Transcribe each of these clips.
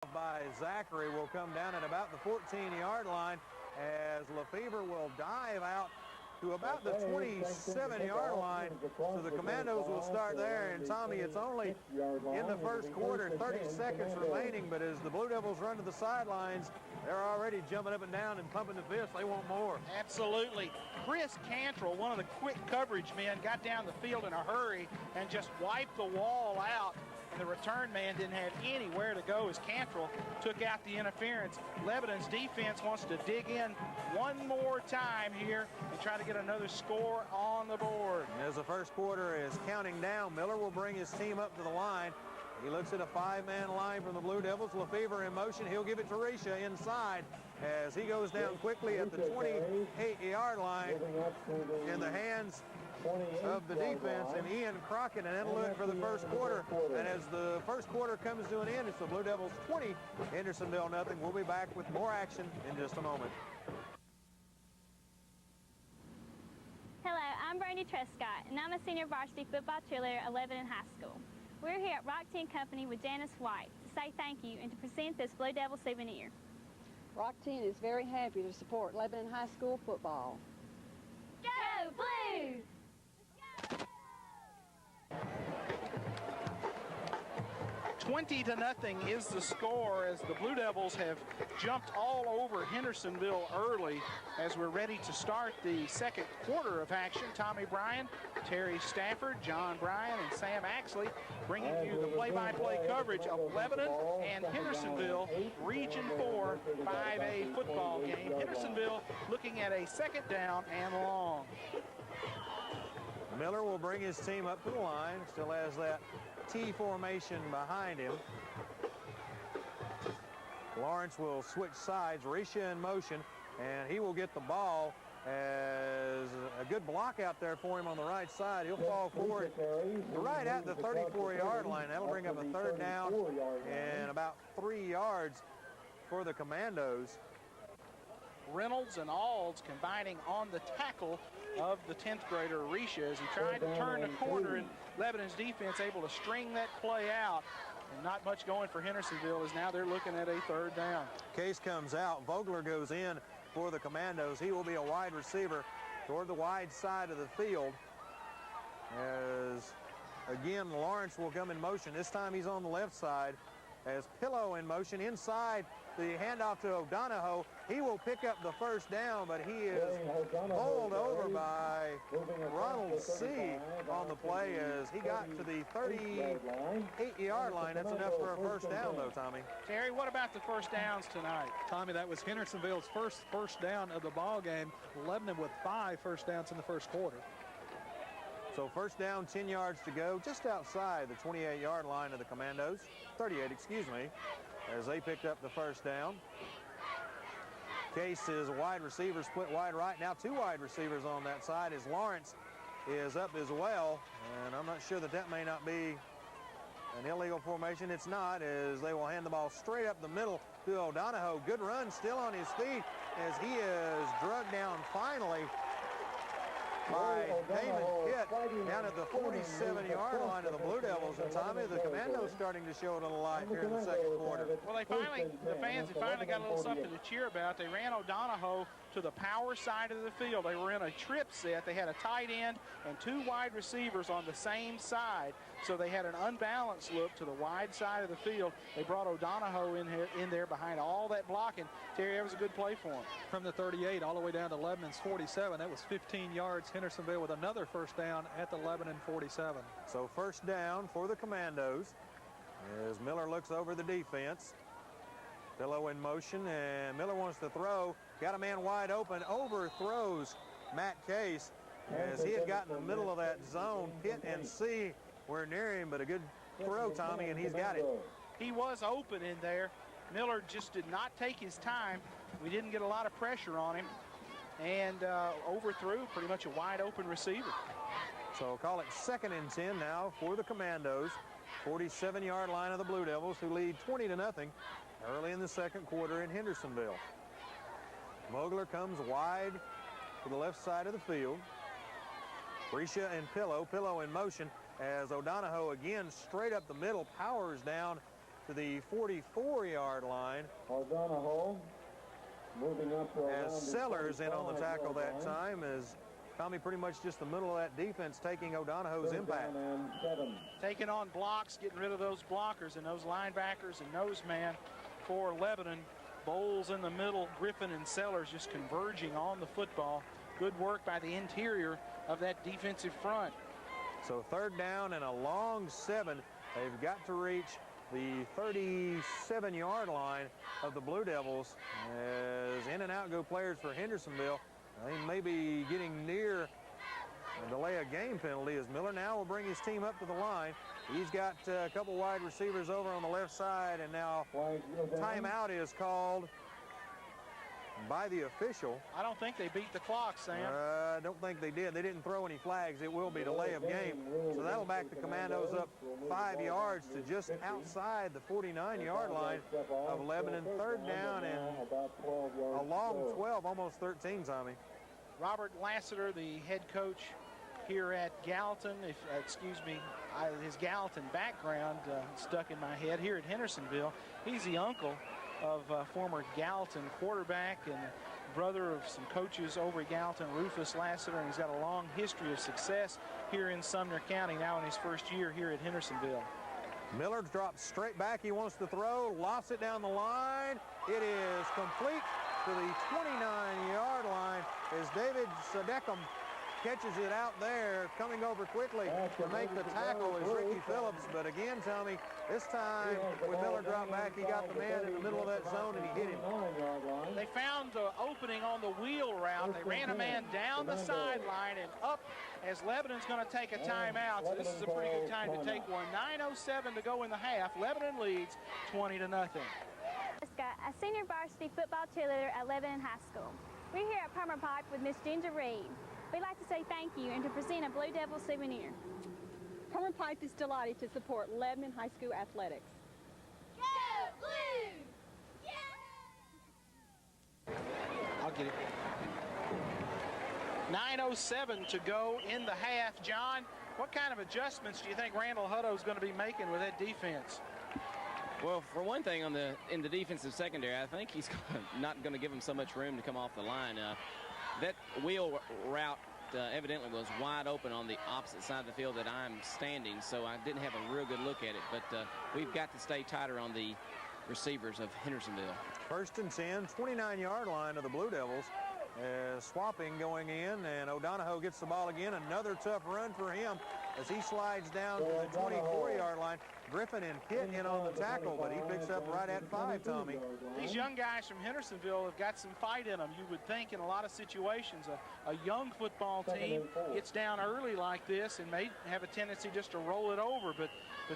by Zachary will come down at about the 14-yard line as Lefevre will dive out to about the 27-yard line. So the Commandos will start there. And Tommy, it's only in the first quarter, 30 seconds remaining, but as the Blue Devils run to the sidelines, they're already jumping up and down and pumping the fist. They want more. Absolutely. Chris Cantrell, one of the quick coverage men, got down the field in a hurry and just wiped the wall out. And the return man didn't have anywhere to go as Cantrell took out the interference. Lebanon's defense wants to dig in one more time here and try to get another score on the board. And as the first quarter is counting down, Miller will bring his team up to the line. He looks at a five-man line from the Blue Devils. Lefevre in motion. He'll give it to Risha inside as he goes down quickly at the 28-yard line in the hands of the defense, and Ian Crockett, and that'll do it for the first quarter. And as the first quarter comes to an end, it's the Blue Devils 20, Hendersonville nothing. We'll be back with more action in just a moment. Hello, I'm Brandy Trescott, and I'm a senior varsity football cheerleader at Lebanon High School. We're here at Rock 10 Company with Janice White to say thank you and to present this Blue Devil souvenir. Rock 10 is very happy to support Lebanon High School football. Go Blues! 20-0 is the score as the Blue Devils have jumped all over Hendersonville early as we're ready to start the second quarter of action. Tommy Bryan, Terry Stafford, John Bryan, and Sam Axley bringing you the play-by-play coverage of Lebanon and Hendersonville Region 4 5A football game. Hendersonville looking at a second down and long. Miller will bring his team up to the line. Still has that T formation behind him. Lawrence will switch sides. Risha in motion, and he will get the ball as a good block out there for him on the right side. He'll fall forward right at the 34-yard line. That'll bring up a third down and about 3 yards for the Commandos. Reynolds and Alds combining on the tackle of the 10th grader Risha as he tried to turn the corner, and Lebanon's defense able to string that play out. And not much going for Hendersonville as now they're looking at a third down. Case comes out. Vogler goes in for the Commandos. He will be a wide receiver toward the wide side of the field as, again, Lawrence will come in motion. This time he's on the left side as Pillow in motion inside. The handoff to O'Donohoe. He will pick up the first down, but he is bowled over by Ronald C. on the play as he got to the 38-yard line. That's enough for a first down, though, Tommy. Terry, what about the first downs tonight? Tommy, that was Hendersonville's first down of the ball game. Lebanon with 5 first downs in the first quarter. So first down, 10 yards to go, just outside the 28-yard line of the Commandos. 38, excuse me, as they picked up the first down. Case is a wide receiver, split wide right. Now 2 wide receivers on that side as Lawrence is up as well. And I'm not sure that may not be an illegal formation. It's not, as they will hand the ball straight up the middle to O'Donohoe. Good run, still on his feet as he is drugged down finally by Damon Kitt down at the 47-yard line of the Blue Devils. And Tommy, the Commandos starting to show it a little light here in the second quarter. Well, the fans have finally got a little something to cheer about. They ran O'Donohoe to the power side of the field. They were in a trip set. They had a tight end and 2 wide receivers on the same side. So they had an unbalanced look to the wide side of the field. They brought O'Donohoe in there behind all that blocking. Terry, that was a good play for him. From the 38 all the way down to Lebanon's 47. That was 15 yards. Hendersonville with another first down at the Lebanon 47. So first down for the Commandos as Miller looks over the defense. Pillow in motion, and Miller wants to throw. Got a man wide open, overthrows Matt Case as he had gotten in the middle of that zone. Pitt and C were near him, but a good throw, Tommy, and he's got it. He was open in there. Miller just did not take his time. We didn't get a lot of pressure on him, and overthrew pretty much a wide open receiver. So call it 2nd and 10 now for the Commandos. 47-yard line of the Blue Devils, who lead 20-0 early in the second quarter in Hendersonville. Vogler comes wide to the left side of the field. Risha and Pillow in motion as O'Donohoe again straight up the middle, powers down to the 44-yard line. O'Donohoe moving up to as Sellers in on the tackle that time, as Tommy pretty much just the middle of that defense taking O'Donohoe's impact. Taking on blocks, getting rid of those blockers and those linebackers and nose man for Lebanon. Bowles in the middle, Griffin and Sellers just converging on the football. Good work by the interior of that defensive front. So third down and a long 7. They've got to reach the 37-yard line of the Blue Devils, as in and out go players for Hendersonville. They may be getting near a delay of game penalty, as Miller now will bring his team up to the line. He's got a couple wide receivers over on the left side, and now timeout is called by the official. I don't think they beat the clock, Sam. I don't think they did. They didn't throw any flags. It will be delay of game. So that'll back the Commandos up 5 yards to just outside the 49-yard line of Lebanon. Third down and a long 12, almost 13, Tommy. Robert Lassiter, the head coach here at Gallatin, his Gallatin background stuck in my head here at Hendersonville. He's the uncle of former Gallatin quarterback and brother of some coaches over at Gallatin, Rufus Lassiter, and he's got a long history of success here in Sumner County, now in his first year here at Hendersonville. Miller drops straight back. He wants to throw, lofts it down the line. It is complete to the 29-yard line as David Sadecum catches it out there. Coming over quickly to make the tackle is Ricky Phillips. But again, Tommy, this time when Miller dropped back, he got the man in the middle of that zone and he hit him. They found the opening on the wheel route. They ran a man down the sideline and up as Lebanon's going to take a timeout. So this is a pretty good time to take one. 9:07 to go in the half. Lebanon leads 20-0. A senior varsity football cheerleader at Lebanon High School. We're here at Palmer Pipe with Miss Ginger Reed. We'd like to say thank you and to present a Blue Devil souvenir. Palmer Pipe is delighted to support Lebanon High School athletics. Go Blue! Yeah! I'll get it. 9:07 to go in the half. John, what kind of adjustments do you think Randall Hutto is going to be making with that defense? Well, for one thing, in the defensive secondary, I think he's not going to give him so much room to come off the line. That wheel route evidently was wide open on the opposite side of the field that I'm standing, so I didn't have a real good look at it. But we've got to stay tighter on the receivers of Hendersonville. First and 10, 29-yard line of the Blue Devils. Swapping going in, and O'Donohoe gets the ball again. Another tough run for him as he slides down to the 24-yard line. Griffin and Pitt in on the tackle, but he picks up right at 5, Tommy. These young guys from Hendersonville have got some fight in them. You would think in a lot of situations a young football team gets down early like this and may have a tendency just to roll it over, but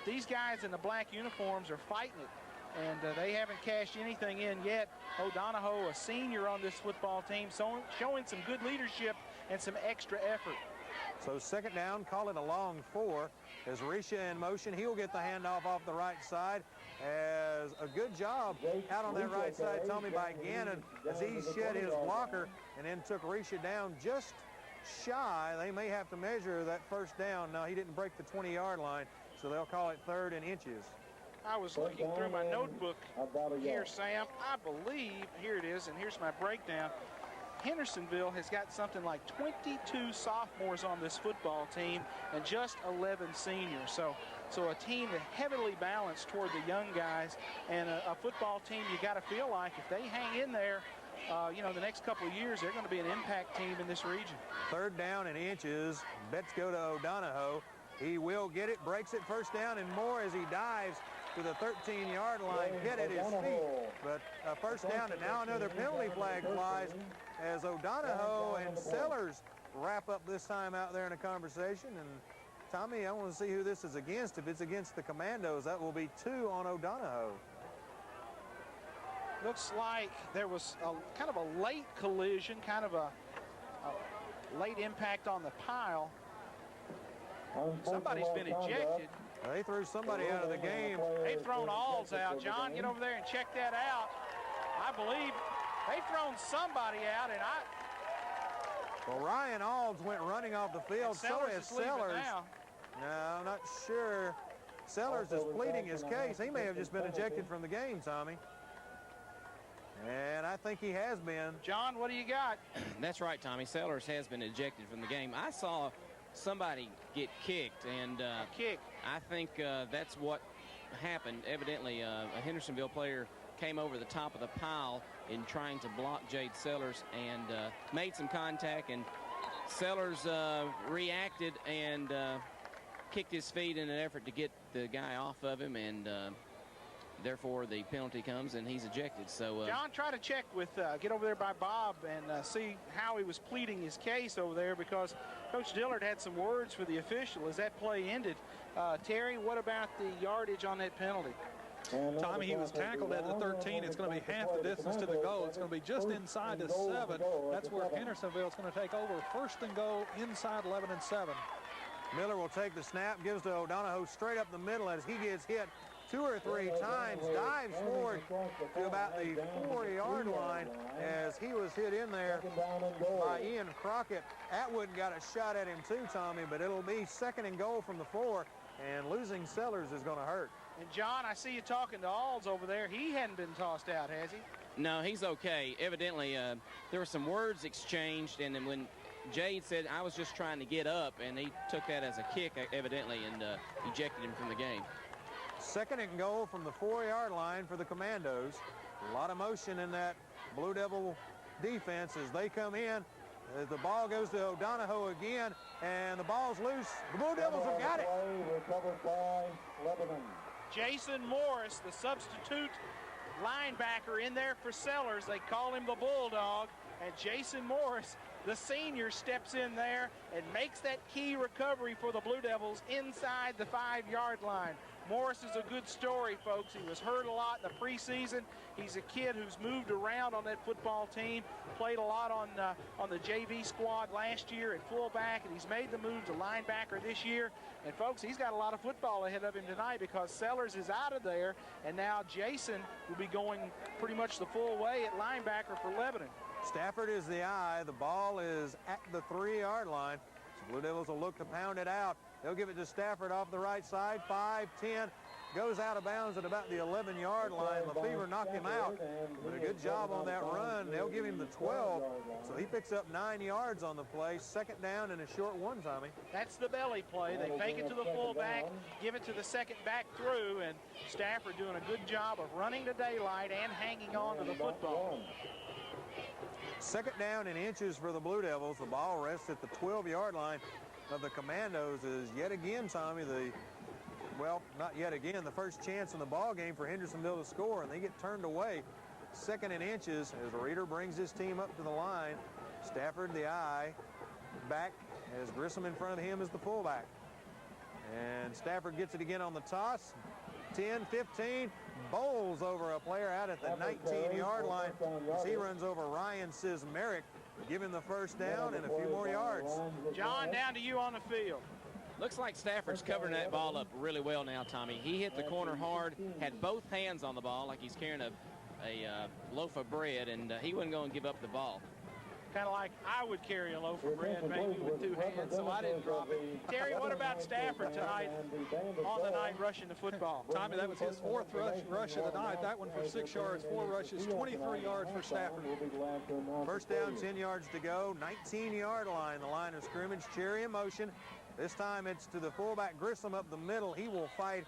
these guys in the black uniforms are fighting it. And they haven't cashed anything in yet. O'Donohoe, a senior on this football team, showing some good leadership and some extra effort. So second down, call it a long 4. As Risha in motion, he'll get the handoff off the right side. As a good job out on that right side, Tommy, by Gannon, as he shed his blocker and then took Risha down just shy. They may have to measure that first down. Now, he didn't break the 20-yard line, so they'll call it 3rd and inches. I was looking through my notebook here, Sam. I believe, here it is, and here's my breakdown. Hendersonville has got something like 22 sophomores on this football team and just 11 seniors. So a team that heavily balanced toward the young guys, and a football team you got to feel like if they hang in there, the next couple of years, they're going to be an impact team in this region. 3rd down and inches. Bets go to O'Donohoe. He will get it, breaks it, first down and more as he dives to the 13-yard line, hit at his feet. But first down, and now another penalty flag flies as O'Donohoe and Sellers wrap up this time out there in a conversation. And Tommy, I want to see who this is against. If it's against the Commandos, that will be 2 on O'Donohoe. Looks like there was kind of a late collision, kind of a late impact on the pile. Somebody's been ejected. They threw somebody out of the game. They've thrown Alls out. John, get over there and check that out. I believe they've thrown somebody out, and Well, Ryan Alls went running off the field. So is Sellers. Now. No, I'm not sure. Sellers is pleading his case. He may have just been ejected from the game, Tommy. And I think he has been. John, what do you got? That's right, Tommy. Sellers has been ejected from the game. I saw somebody get kicked, and I think that's what happened. Evidently, a Hendersonville player came over the top of the pile in trying to block Jade Sellers and made some contact, and Sellers reacted and kicked his feet in an effort to get the guy off of him, and therefore the penalty comes and he's ejected. So John, try to check with get over there by Bob and see how he was pleading his case over there, because Coach Dillard had some words for the official as that play ended. Terry, what about the yardage on that penalty? Tommy, he was tackled at the 13. It's going to be half the distance to the goal. It's going to be just inside the 7. That's where Hendersonville is going to take over. First and goal inside 11 and 7. Miller will take the snap, gives to O'Donohoe straight up the middle as he gets hit 2 or 3 times, dives forward to about the 4-yard line as he was hit in there by Ian Crockett. Atwood got a shot at him too, Tommy, but it'll be second and goal from the 4, and losing Sellers is going to hurt. And John, I see you talking to Alls over there. He hadn't been tossed out, has he? no, he's okay. Evidently, there were some words exchanged, and then when Jade said, I was just trying to get up, and he took that as a kick, evidently, and ejected him from the game. Second and goal from the 4-yard line for the Commandos. A lot of motion in that Blue Devil defense as they come in. As the ball goes to O'Donohoe again, and the ball's loose. The Blue Devils have got it. Recovered by Lebanon. Jason Morris, the substitute linebacker in there for Sellers. They call him the Bulldog. And Jason Morris, the senior, steps in there and makes that key recovery for the Blue Devils inside the 5-yard line. Morris is a good story, folks. He was hurt a lot in the preseason. He's a kid who's moved around on that football team, played a lot on the JV squad last year at fullback, and he's made the move to linebacker this year. And, folks, he's got a lot of football ahead of him tonight because Sellers is out of there, and now Jason will be going pretty much the full way at linebacker for Lebanon. Stafford is the eye. The ball is at the 3-yard line. So Blue Devils will look to pound it out. They'll give it to Stafford off the right side. 5-10. Goes out of bounds at about the 11-yard line. Lefevre knocked him out. But a good job on that run. They'll give him the 12. So he picks up 9 yards on the play. Second down and a short one, Tommy. That's the belly play. They fake it to the fullback, give it to the second back through, and Stafford doing a good job of running to daylight and hanging on to the football. Second down and inches for the Blue Devils. The ball rests at the 12-yard line of the Commandos. Is yet again, Tommy, well, not yet again, the first chance in the ball game for Hendersonville to score, and they get turned away. Second and inches as Reeder brings his team up to the line. Stafford, the eye, back as Grissom in front of him is the fullback. And Stafford gets it again on the toss. 10, 15, bowls over a player out at the 19-yard line as he runs over Ryan Sismerick, give him the first down and a few more yards. John, down to you on the field. Looks like Stafford's covering that ball up really well now, Tommy. He hit the corner hard, had both hands on the ball like he's carrying a loaf of bread, and he wasn't going to give up the ball. Kind of like I would carry a loaf of bread maybe with 2 hands, so I didn't drop it. Terry, what about Stafford tonight on the night rushing the football? Tommy, that was his 4th rush of the night. That one for 6 yards, 4 rushes, 23 yards for Stafford. First down, 10 yards to go, 19-yard line, the line of scrimmage. Cherry in motion. This time it's to the fullback Grissom up the middle. He will fight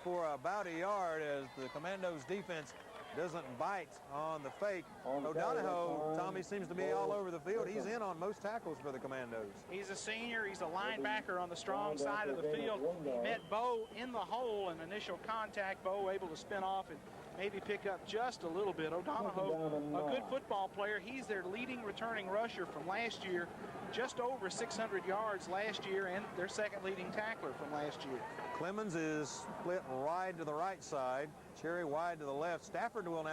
for about a yard as the Commandos defense doesn't bite on the fake. O'Donohoe, Tommy, seems to be all over the field. He's in on most tackles for the Commandos. He's a senior. He's a linebacker on the strong side of the field. He met Bo in the hole in initial contact. Bo able to spin off and maybe pick up just a little bit. O'Donohoe, a good football player. He's their leading returning rusher from last year. Just over 600 yards last year, and their second leading tackler from last year. Clemens is split wide to the right side. Cherry wide to the left. Stafford will now